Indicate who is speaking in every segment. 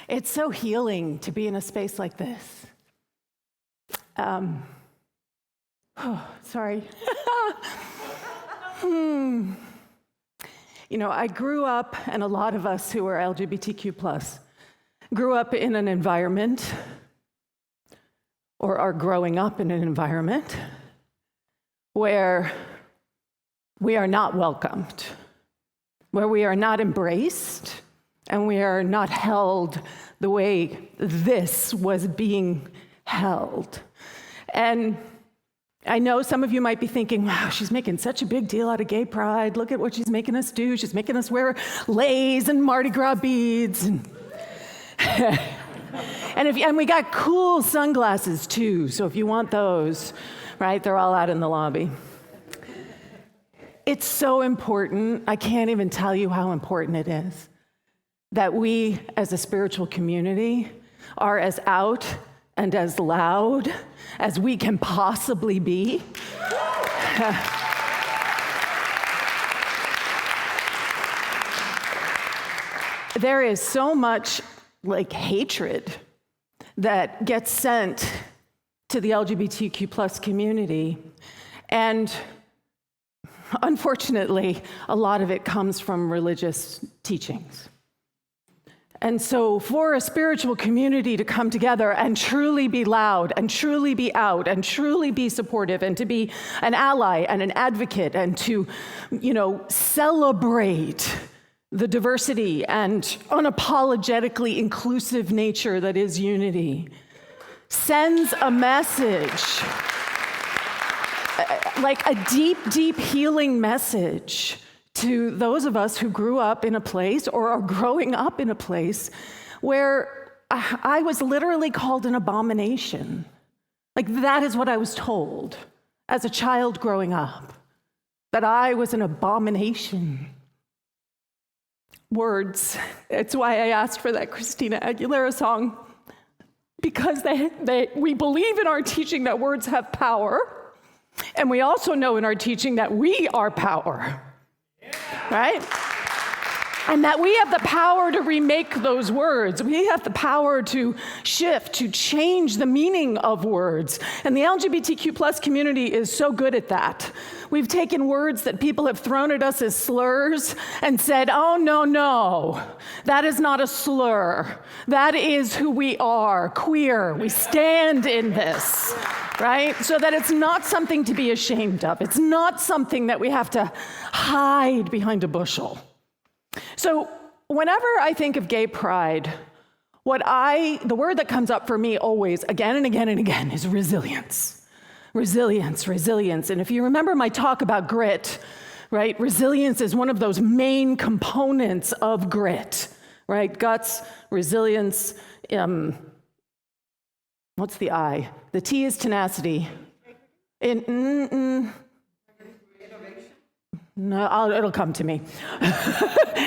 Speaker 1: It's so healing to be in a space like this. Sorry. You know, I grew up, and a lot of us who are LGBTQ+, grew up in an environment, or are growing up in an environment, where we are not welcomed, where we are not embraced, and we are not held the way this was being held. And I know some of you might be thinking, wow, she's making such a big deal out of gay pride. Look at what she's making us do. She's making us wear leis and Mardi Gras beads. And, and we got cool sunglasses too, so if you want those, right, they're all out in the lobby. It's so important, I can't even tell you how important it is, that we as a spiritual community are as out and as loud as we can possibly be. There is so much hatred that gets sent to the LGBTQ+ community, and unfortunately, a lot of it comes from religious teachings. And so for a spiritual community to come together and truly be loud and truly be out and truly be supportive and to be an ally and an advocate and to, celebrate the diversity and unapologetically inclusive nature that is unity, sends a message, like a deep, deep healing message to those of us who grew up in a place or are growing up in a place where I was literally called an abomination. That is what I was told as a child growing up, that I was an abomination. Words. It's why I asked for that Christina Aguilera song, because we believe in our teaching that words have power, and we also know in our teaching that we are power. Right? And that we have the power to remake those words. We have the power to shift, to change the meaning of words. And the LGBTQ+ community is so good at that. We've taken words that people have thrown at us as slurs and said, oh, no, that is not a slur. That is who we are, queer. We stand in this, right? So that it's not something to be ashamed of. It's not something that we have to hide behind a bushel. So whenever I think of gay pride, the word that comes up for me always, again and again and again, is resilience. Resilience. And if you remember my talk about grit, right, resilience is one of those main components of grit, right? Guts, resilience, what's the I? The T is tenacity. No, it'll come to me.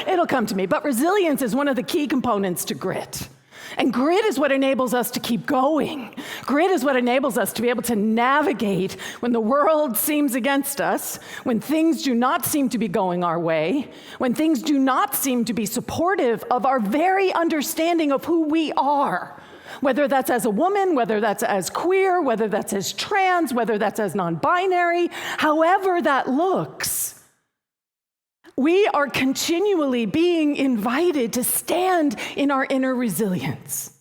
Speaker 1: It'll come to me. But resilience is one of the key components to grit. And grit is what enables us to keep going. Grit is what enables us to be able to navigate when the world seems against us, when things do not seem to be going our way, when things do not seem to be supportive of our very understanding of who we are. Whether that's as a woman, whether that's as queer, whether that's as trans, whether that's as non-binary, however that looks. We are continually being invited to stand in our inner resilience.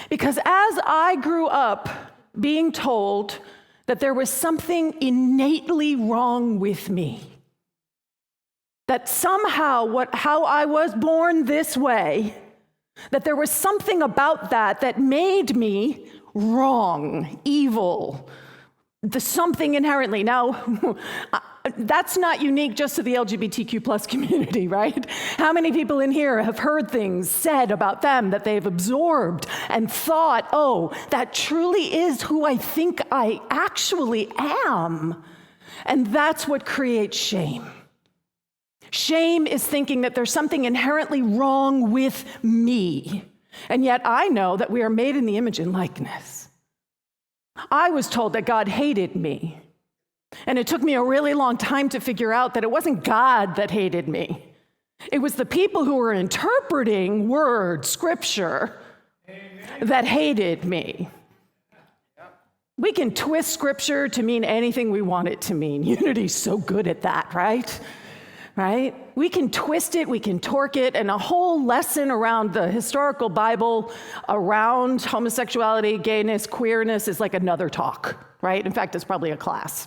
Speaker 1: Because as I grew up being told that there was something innately wrong with me, that somehow how I was born this way, that there was something about that made me wrong, evil, the something inherently. Now, that's not unique just to the LGBTQ+ community, right? How many people in here have heard things said about them that they've absorbed and thought, oh, that truly is who I think I actually am? And that's what creates shame. Shame is thinking that there's something inherently wrong with me. And yet I know that we are made in the image and likeness. I was told that God hated me. And it took me a really long time to figure out that it wasn't God that hated me. It was the people who were interpreting word, scripture, that hated me. We can twist scripture to mean anything we want it to mean. Unity's so good at that, right? Right? We can twist it, we can torque it, and a whole lesson around the historical Bible around homosexuality, gayness, queerness is like another talk, right? In fact, it's probably a class.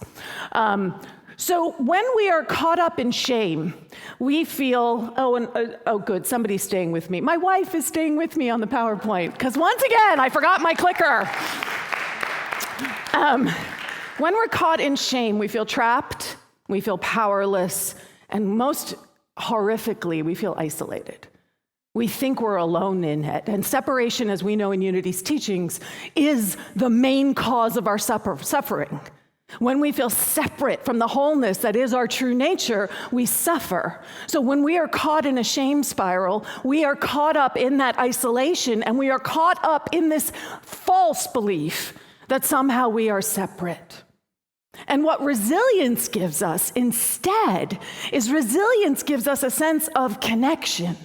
Speaker 1: So when we are caught up in shame, we feel, oh, good, somebody's staying with me. My wife is staying with me on the PowerPoint, because once again, I forgot my clicker. When we're caught in shame, we feel trapped, we feel powerless, and most horrifically, we feel isolated. We think we're alone in it. And separation, as we know in Unity's teachings, is the main cause of our suffering. When we feel separate from the wholeness that is our true nature, we suffer. So when we are caught in a shame spiral, we are caught up in that isolation, and we are caught up in this false belief that somehow we are separate. And what resilience gives us instead is resilience gives us a sense of connection.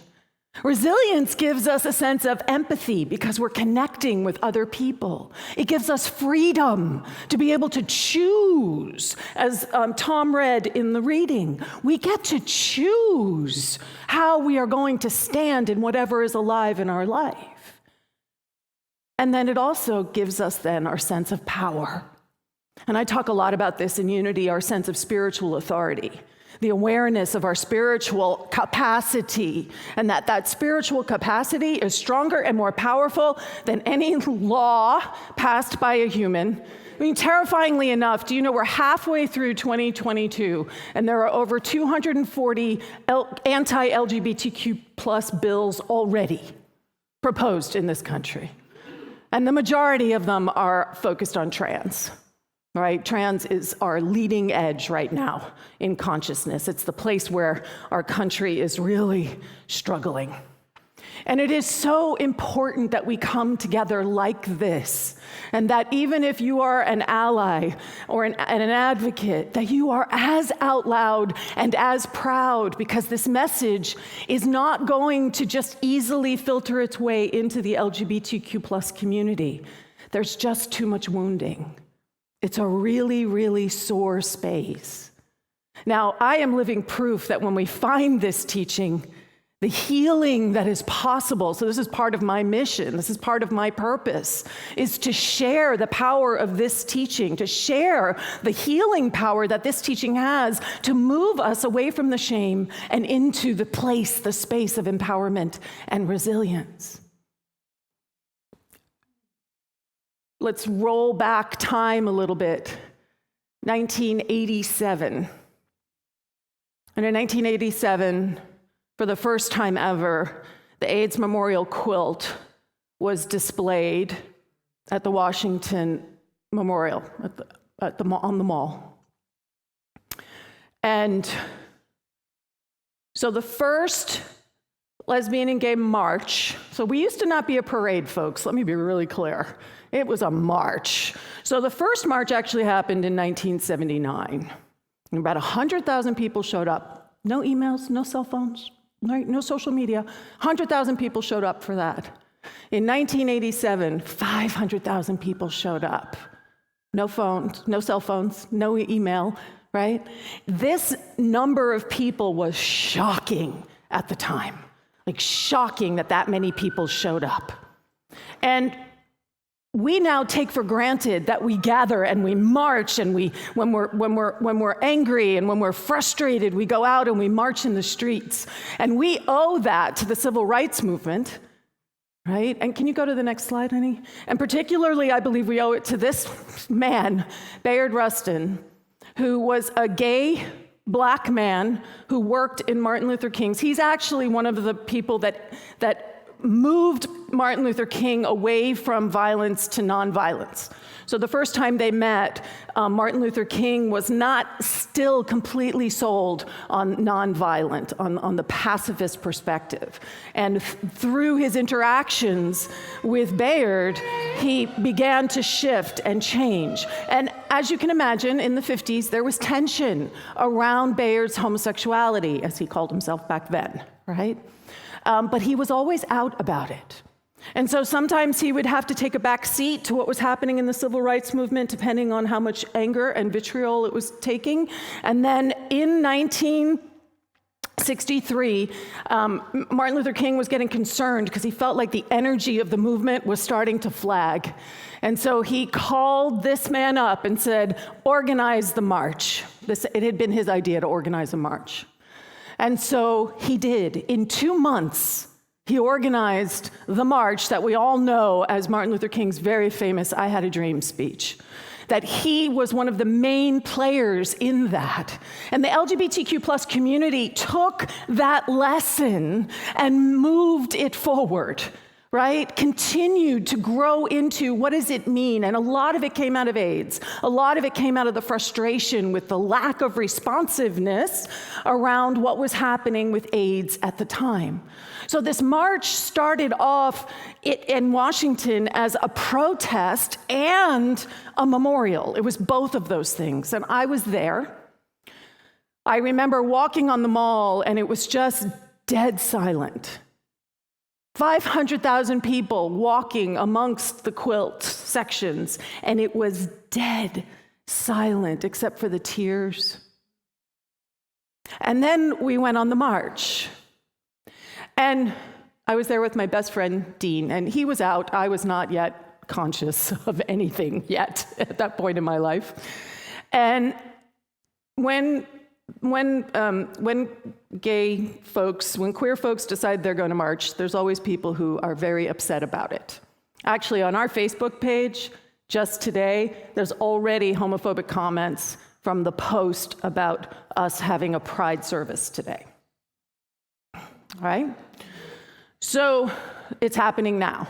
Speaker 1: Resilience gives us a sense of empathy because we're connecting with other people. It gives us freedom to be able to choose, as Tom read in the reading. We get to choose how we are going to stand in whatever is alive in our life. And then it also gives us then our sense of power. And I talk a lot about this in Unity, our sense of spiritual authority, the awareness of our spiritual capacity, and that spiritual capacity is stronger and more powerful than any law passed by a human. I mean, terrifyingly enough, do you know we're halfway through 2022, and there are over 240 anti-LGBTQ plus bills already proposed in this country. And the majority of them are focused on trans. Right? Trans is our leading edge right now in consciousness. It's the place where our country is really struggling. And it is so important that we come together like this, and that even if you are an ally or an advocate, that you are as out loud and as proud, because this message is not going to just easily filter its way into the LGBTQ plus community. There's just too much wounding. It's a really, really sore space. Now, I am living proof that when we find this teaching, the healing that is possible, so this is part of my mission, this is part of my purpose, is to share the power of this teaching, to share the healing power that this teaching has to move us away from the shame and into the place, the space of empowerment and resilience. Let's roll back time a little bit. 1987. And in 1987, for the first time ever, the AIDS Memorial quilt was displayed at the Washington Memorial, on the mall. And so the first Lesbian and Gay March, so we used to not be a parade, folks, let me be really clear. It was a march. So the first march actually happened in 1979. And about 100,000 people showed up. No emails, no cell phones, no social media. 100,000 people showed up for that. In 1987, 500,000 people showed up. No phones, no cell phones, no email, right? This number of people was shocking at the time. Like shocking that many people showed up. And we now take for granted that we gather and we march, and when we're angry and when we're frustrated, we go out and we march in the streets. And we owe that to the civil rights movement, right? And can you go to the next slide, honey? And particularly, I believe we owe it to this man, Bayard Rustin, who was a gay Black man who worked in Martin Luther King's. He's actually one of the people that moved Martin Luther King away from violence to nonviolence. So the first time they met, Martin Luther King was not still completely sold on nonviolent, on the pacifist perspective. And through his interactions with Bayard, he began to shift and change. And as you can imagine, in the 50s, there was tension around Bayard's homosexuality, as he called himself back then, right? But he was always out about it. And so sometimes he would have to take a back seat to what was happening in the civil rights movement, depending on how much anger and vitriol it was taking. And then in 1963, Martin Luther King was getting concerned because he felt like the energy of the movement was starting to flag. And so he called this man up and said, organize the march. It had been his idea to organize a march. And so he did. In 2 months, he organized the march that we all know as Martin Luther King's very famous I Had a Dream speech. That he was one of the main players in that. And the LGBTQ plus community took that lesson and moved it forward, right? Continued to grow into what does it mean? And a lot of it came out of AIDS. A lot of it came out of the frustration with the lack of responsiveness around what was happening with AIDS at the time. So this march started off in Washington as a protest and a memorial. It was both of those things, and I was there. I remember walking on the mall, and it was just dead silent. 500,000 people walking amongst the quilt sections, and it was dead silent except for the tears. And then we went on the march. And I was there with my best friend, DeeAnn, and he was out. I was not yet conscious of anything yet at that point in my life. And when gay folks, when queer folks decide they're going to march, there's always people who are very upset about it. Actually, on our Facebook page, just today, there's already homophobic comments from the post about us having a pride service today. All right? So it's happening now.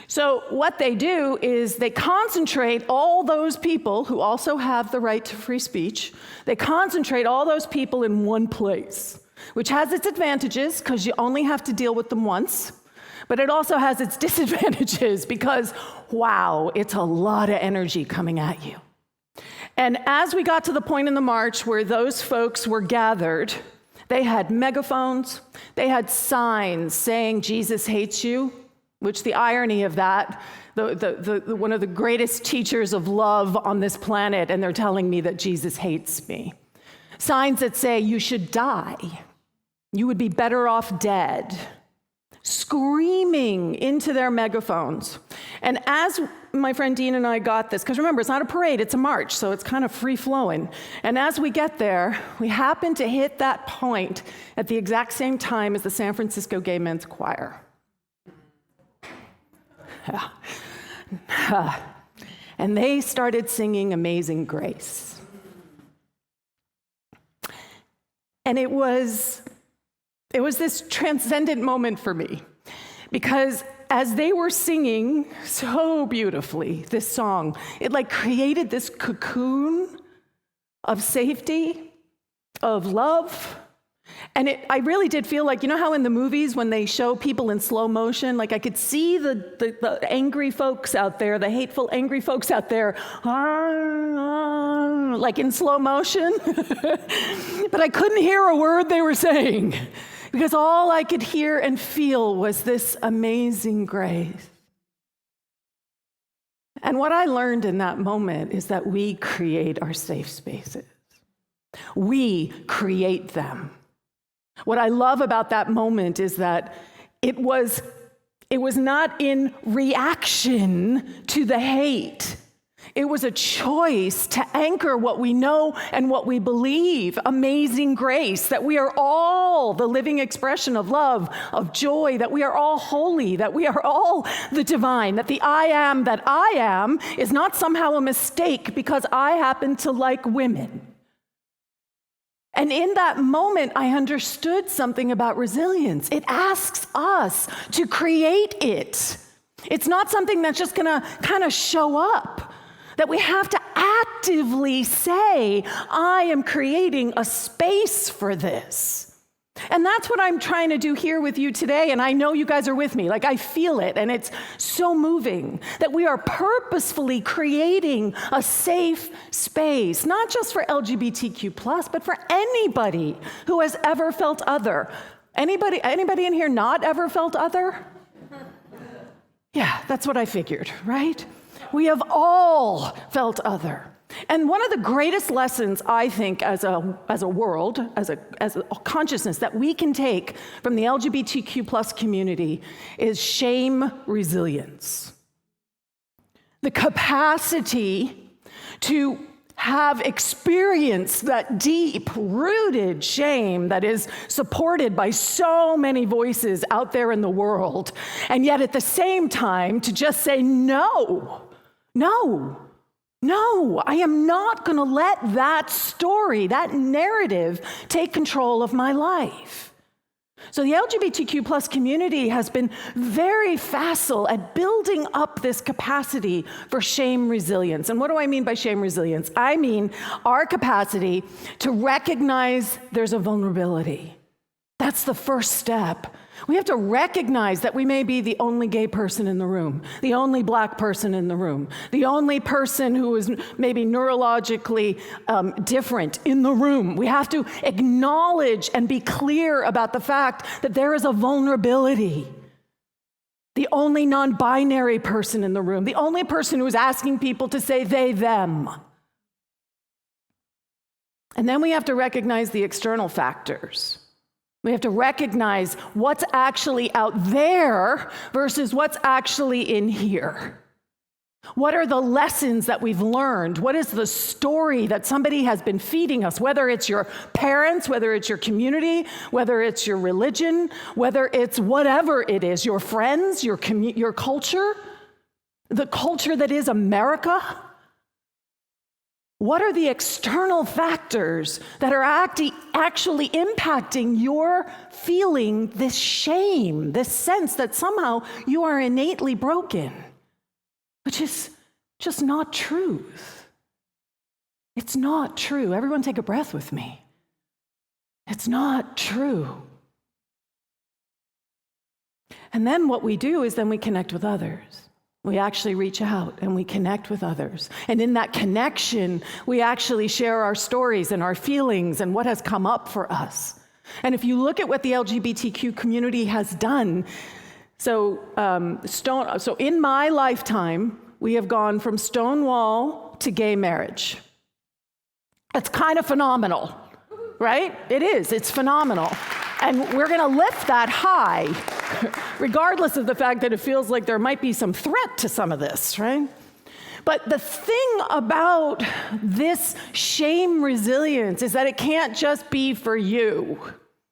Speaker 1: So what they do is they concentrate all those people who also have the right to free speech, they concentrate all those people in one place, which has its advantages because you only have to deal with them once, but it also has its disadvantages because, wow, it's a lot of energy coming at you. And as we got to the point in the march where those folks were gathered, they had megaphones, they had signs saying Jesus hates you, which the irony of that, one of the greatest teachers of love on this planet, and they're telling me that Jesus hates me. Signs that say you should die, you would be better off dead, screaming into their megaphones. And as my friend DeeAnn and I got this, because remember, it's not a parade, it's a march, so it's kind of free-flowing. And as we get there, we happen to hit that point at the exact same time as the San Francisco Gay Men's Choir. And they started singing Amazing Grace. And it was this transcendent moment for me, because as they were singing so beautifully this song, it like created this cocoon of safety, of love. And I really did feel like, you know how in the movies when they show people in slow motion, like I could see the angry folks out there, the hateful angry folks out there, like in slow motion. But I couldn't hear a word they were saying, because all I could hear and feel was this amazing grace. And what I learned in that moment is that we create our safe spaces. We create them. What I love about that moment is that it was not in reaction to the hate. It was a choice to anchor what we know and what we believe, amazing grace, that we are all the living expression of love, of joy, that we are all holy, that we are all the divine, that the I am that I am is not somehow a mistake because I happen to like women. And in that moment, I understood something about resilience. It asks us to create it. It's not something that's just gonna kind of show up, that we have to actively say, I am creating a space for this. And that's what I'm trying to do here with you today, and I know you guys are with me. Like, I feel it, and it's so moving that we are purposefully creating a safe space, not just for LGBTQ+, but for anybody who has ever felt other. Anybody in here not ever felt other? Yeah, that's what I figured, right? We have all felt other. And one of the greatest lessons, I think, as a world, as a consciousness that we can take from the LGBTQ+ community is shame resilience. The capacity to have experienced that deep-rooted shame that is supported by so many voices out there in the world, and yet at the same time to just say, no, I am not going to let that story, that narrative, take control of my life. So the LGBTQ+ community has been very facile at building up this capacity for shame resilience. And what do I mean by shame resilience? I mean our capacity to recognize there's a vulnerability. That's the first step. We have to recognize that we may be the only gay person in the room, the only black person in the room, the only person who is maybe neurologically different in the room. We have to acknowledge and be clear about the fact that there is a vulnerability. The only non-binary person in the room, the only person who is asking people to say they, them. And then we have to recognize the external factors. We have to recognize what's actually out there versus what's actually in here. What are the lessons that we've learned? What is the story that somebody has been feeding us, whether it's your parents, whether it's your community, whether it's your religion, whether it's whatever it is, your friends, your culture, the culture that is America? What are the external factors that are actually impacting your feeling this shame, this sense that somehow you are innately broken, which is just not truth. It's not true. Everyone take a breath with me. It's not true. And then what we do is then we connect with others. We actually reach out and we connect with others. And in that connection, we actually share our stories and our feelings and what has come up for us. And if you look at what the LGBTQ community has done, so in my lifetime, we have gone from Stonewall to gay marriage. It's kind of phenomenal, right? It is. It's phenomenal. And we're going to lift that high, regardless of the fact that it feels like there might be some threat to some of this, right? But the thing about this shame resilience is that it can't just be for you.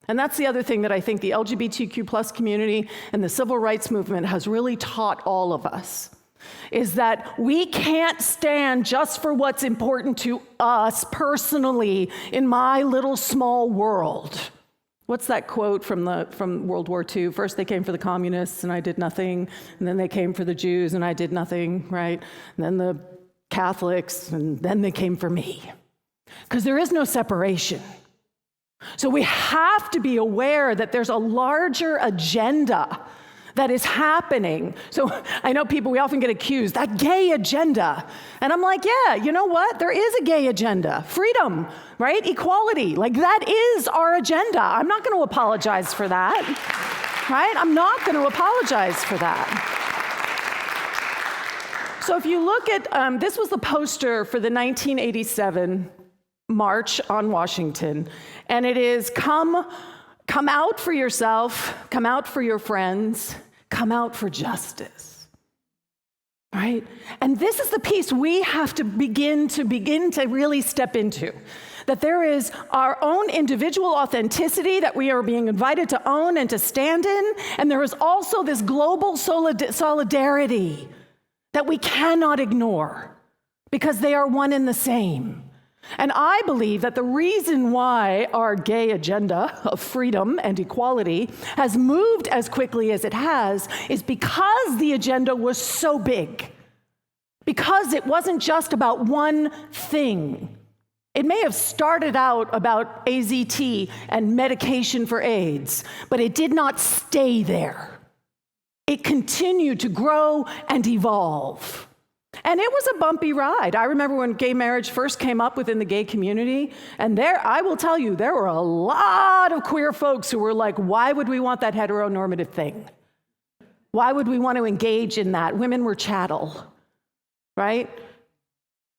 Speaker 1: And that's the other thing that I think the LGBTQ+ community and the civil rights movement has really taught all of us, is that we can't stand just for what's important to us personally in my little small world. What's that quote from World War II? First they came for the communists and I did nothing, and then they came for the Jews and I did nothing, right? And then the Catholics, and then they came for me. Because there is no separation. So we have to be aware that there's a larger agenda that is happening. So I know we often get accused, that gay agenda. And I'm like, yeah, you know what? There is a gay agenda. Freedom, right? Equality. Like, that is our agenda. I'm not going to apologize for that, right? I'm not going to apologize for that. So if you look at, this was the poster for the 1987 March on Washington. And it is, come out for yourself, come out for your friends, come out for justice, right? And this is the piece we have to begin to really step into, that there is our own individual authenticity that we are being invited to own and to stand in, and there is also this global solidarity that we cannot ignore because they are one and the same. And I believe that the reason why our gay agenda of freedom and equality has moved as quickly as it has is because the agenda was so big. Because it wasn't just about one thing. It may have started out about AZT and medication for AIDS, but it did not stay there. It continued to grow and evolve. And it was a bumpy ride. I remember when gay marriage first came up within the gay community, and I will tell you, there were a lot of queer folks who were like, why would we want that heteronormative thing? Why would we want to engage in that? Women were chattel, right?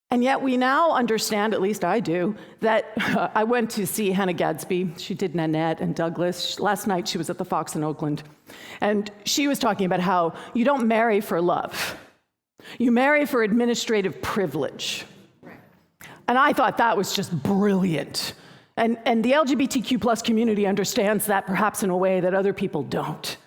Speaker 1: And yet we now understand, at least I do, that I went to see Hannah Gadsby. She did Nanette and Douglas. Last night she was at the Fox in Oakland. And she was talking about how you don't marry for love. You marry for administrative privilege. And I thought that was just brilliant. And the LGBTQ plus community understands that perhaps in a way that other people don't.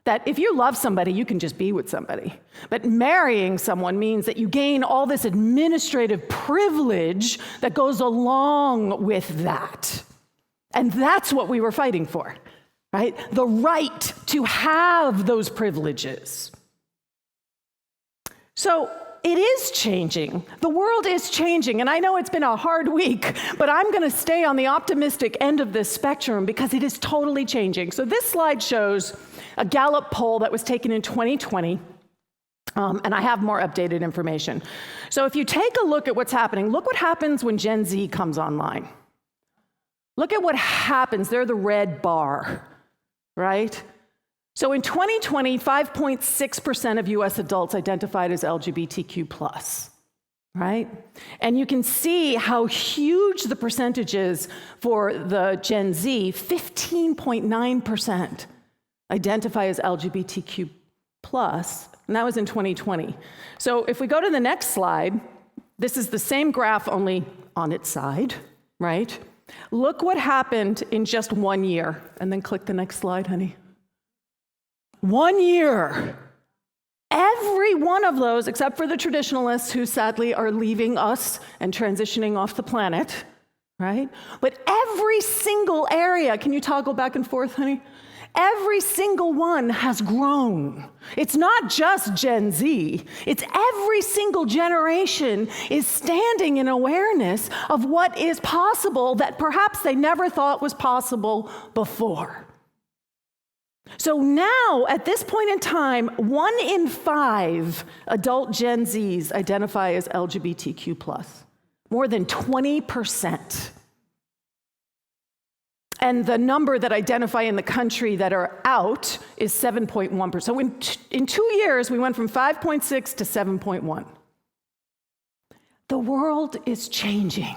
Speaker 1: That if you love somebody, you can just be with somebody. But marrying someone means that you gain all this administrative privilege that goes along with that. And that's what we were fighting for, right? The right to have those privileges. So it is changing. The world is changing. And I know it's been a hard week, but I'm going to stay on the optimistic end of this spectrum because it is totally changing. So this slide shows a Gallup poll that was taken in 2020. And I have more updated information. So if you take a look at what's happening, look what happens when Gen Z comes online. Look at what happens. They're the red bar, right? So in 2020, 5.6% of US adults identified as LGBTQ+, right? And you can see how huge the percentage is for the Gen Z. 15.9% identify as LGBTQ+, and that was in 2020. So if we go to the next slide, this is the same graph, only on its side, right? Look what happened in just 1 year, and then click the next slide, honey. 1 year. Every one of those, except for the traditionalists who sadly are leaving us and transitioning off the planet, right? But every single area, can you toggle back and forth, honey? Every single one has grown. It's not just Gen Z. It's every single generation is standing in awareness of what is possible that perhaps they never thought was possible before. So now, at this point in time, 1 in 5 adult Gen Zs identify as LGBTQ+, more than 20%. And the number that identify in the country that are out is 7.1%. So in 2 years, we went from 5.6 to 7.1. The world is changing.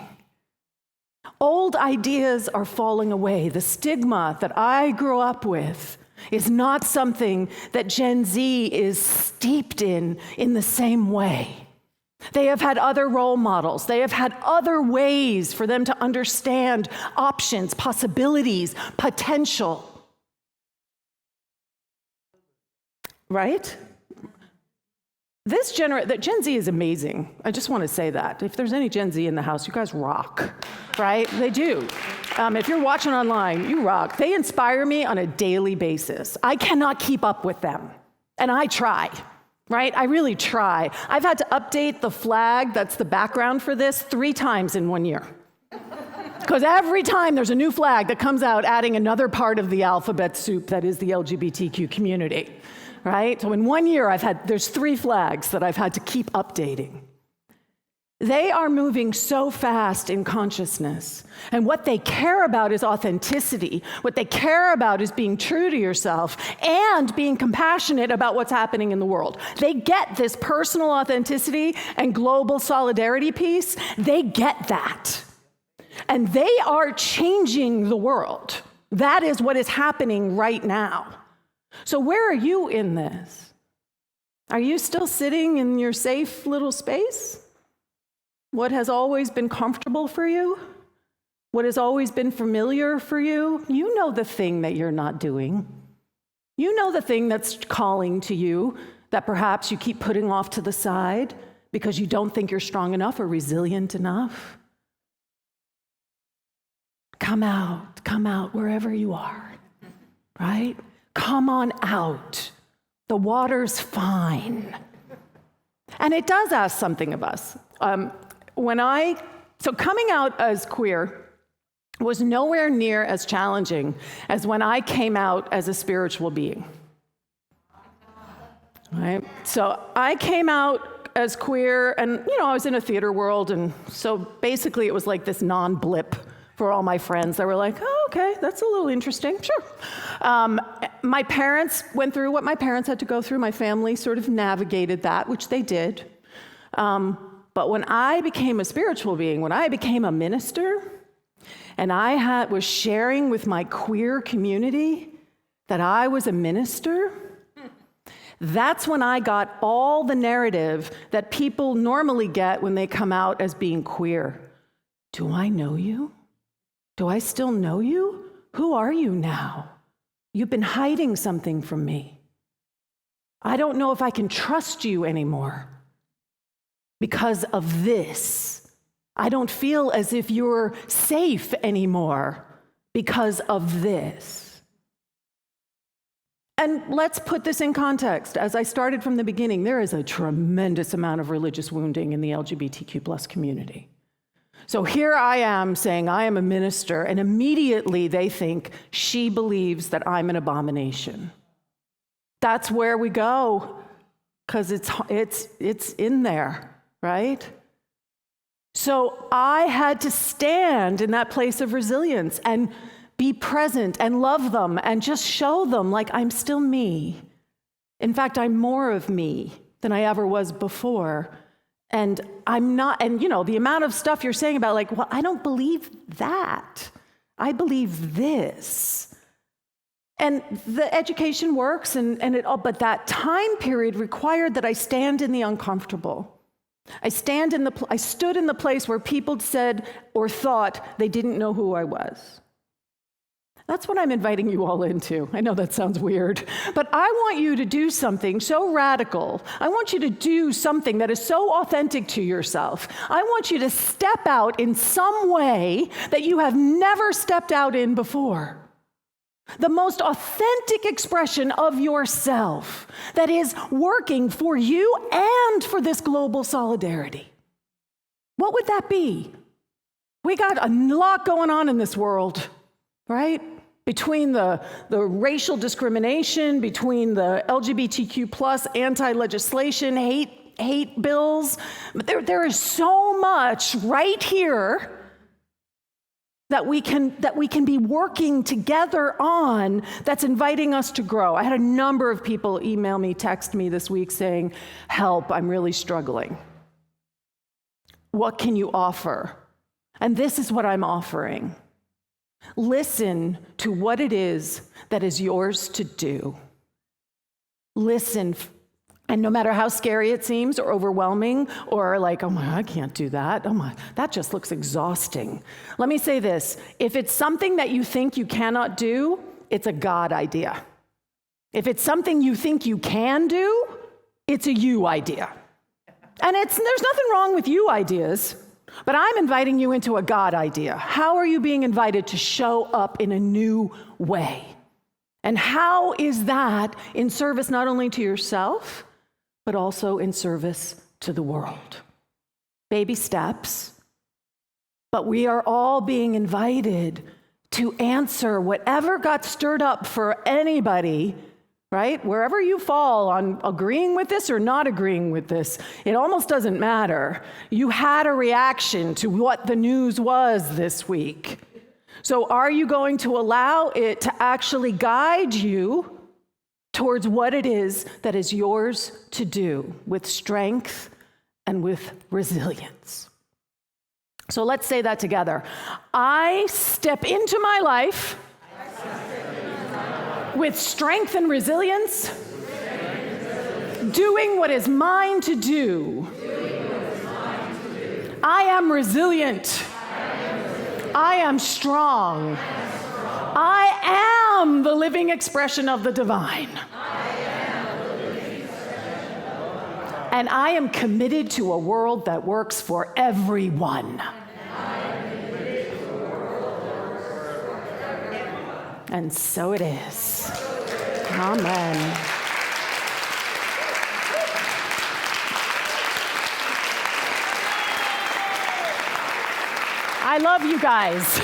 Speaker 1: Old ideas are falling away. The stigma that I grew up with is not something that Gen Z is steeped in the same way. They have had other role models. They have had other ways for them to understand options, possibilities, potential. Right? Gen Z is amazing. I just want to say that. If there's any Gen Z in the house, you guys rock, right? They do. If you're watching online, you rock. They inspire me on a daily basis. I cannot keep up with them, and I try, right? I really try. I've had to update the flag that's the background for this 3 times in 1 year. Because every time there's a new flag that comes out adding another part of the alphabet soup that is the LGBTQ community. Right? So in 1 year, there's 3 flags that I've had to keep updating. They are moving so fast in consciousness. And what they care about is authenticity. What they care about is being true to yourself and being compassionate about what's happening in the world. They get this personal authenticity and global solidarity piece. They get that. And they are changing the world. That is what is happening right now. So where are you in this? Are you still sitting in your safe little space? What has always been comfortable for you? What has always been familiar for you? You know the thing that you're not doing. You know the thing that's calling to you that perhaps you keep putting off to the side because you don't think you're strong enough or resilient enough. come out wherever you are, right? Come on out. The water's fine. And it does ask something of us. So coming out as queer was nowhere near as challenging as when I came out as a spiritual being. Right? So I came out as queer, and I was in a theater world, and so basically it was like this non-blip for all my friends. They were like, oh, okay, that's a little interesting, sure. My parents went through what my parents had to go through. My family sort of navigated that, which they did. But when I became a spiritual being, when I became a minister, and I was sharing with my queer community that I was a minister, that's when I got all the narrative that people normally get when they come out as being queer. Do I know you? Do I still know you? Who are you now? You've been hiding something from me. I don't know if I can trust you anymore because of this. I don't feel as if you're safe anymore because of this. And let's put this in context. As I started from the beginning, there is a tremendous amount of religious wounding in the LGBTQ plus community. So here I am saying I am a minister, and immediately they think she believes that I'm an abomination. That's where we go, because it's in there, right? So I had to stand in that place of resilience and be present and love them and just show them like I'm still me. In fact, I'm more of me than I ever was before. And I'm not, and the amount of stuff you're saying about well, I don't believe that. I believe this. And the education works and it all, but that time period required that I stand in the uncomfortable. I stood in the place where people said or thought they didn't know who I was. That's what I'm inviting you all into. I know that sounds weird, but I want you to do something so radical. I want you to do something that is so authentic to yourself. I want you to step out in some way that you have never stepped out in before. The most authentic expression of yourself that is working for you and for this global solidarity. What would that be? We got a lot going on in this world, right? Between the racial discrimination, between the LGBTQ plus anti-legislation, hate bills. But there is so much right here that we can be working together on that's inviting us to grow. I had a number of people email me, text me this week saying, help, I'm really struggling. What can you offer? And this is what I'm offering. Listen to what it is that is yours to do. Listen, and no matter how scary it seems or overwhelming or oh my, I can't do that. Oh my, that just looks exhausting. Let me say this. If it's something that you think you cannot do, it's a God idea. If it's something you think you can do, it's a you idea. And there's nothing wrong with you ideas. But I'm inviting you into a God idea. How are you being invited to show up in a new way? And how is that in service not only to yourself, but also in service to the world? Baby steps. But we are all being invited to answer whatever got stirred up for anybody, right? Wherever you fall on agreeing with this or not agreeing with this, it almost doesn't matter. You had a reaction to what the news was this week. So are you going to allow it to actually guide you towards what it is that is yours to do with strength and with resilience? So let's say that together. I step into my life with strength and resilience, doing what is mine to do. I am resilient. I am strong. I am the living expression of the divine. And I am committed to a world that works for everyone. And so it is. Amen. I love you guys.